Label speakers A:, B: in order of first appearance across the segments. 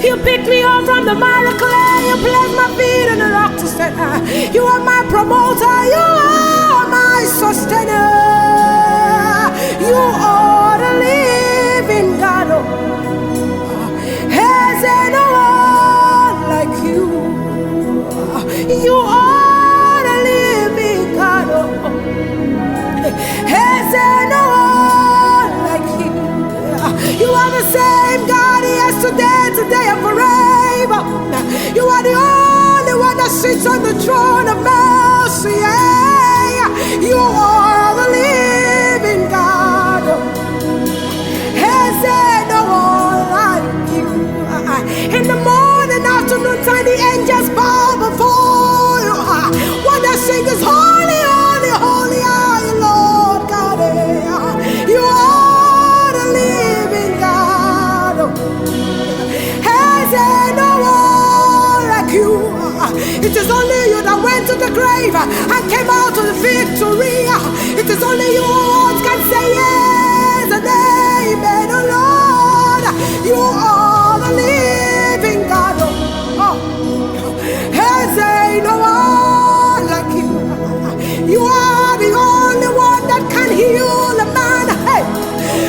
A: You picked me up from the miry clay. You placed my feet on the rock to stand. You are my promoter. You are my sustainer. You are the living God. Has there no one like you? You are the living God. Has there no one like you? You are the same God yesterday, today, and forever. You are the only one that sits on the throne of mercy. You are the living God. Has there no one like you? In the morning, afternoon time, the angels bow before you. One that sings holy, holy, holy are you, Lord God. You are the living God. Has there no one like you? It is only you that went to the grave and came out to the victory. It is only you who can say yes and amen, oh Lord. You are the living God. Has there no one like you? You are the only one that can heal a man. Hey,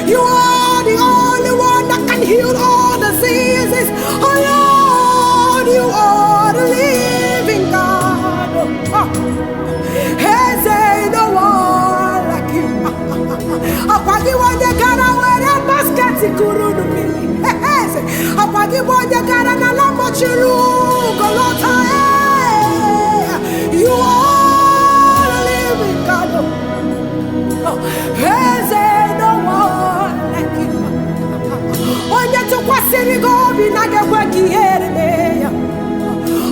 A: you are the only one that can heal all diseases. Oh Lord, you are the living God. Has there no one like you? Apagi wanya gara wera basket guru no mi. Apagi wanya gara na lambo chiru golota. You are the living God. Has there no one like you? Onye tukwasiri gobi na geweki yereme.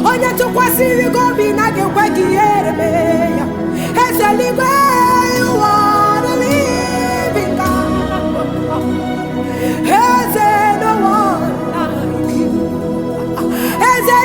A: Onye tukwasiri gobi na geweki yereme. Has there you are the living God. Has there no one like you? Has there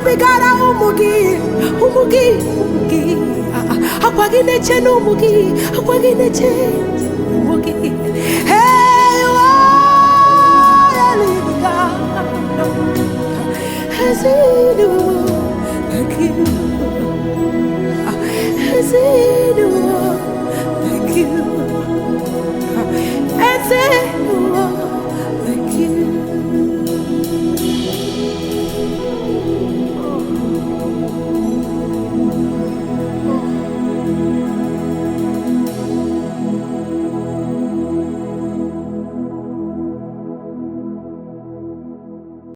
A: Bigara umugi akwagi neche no umugi akwagi neche umugi. Hey, you are the living God. Has anyone like you? Has anyone like you?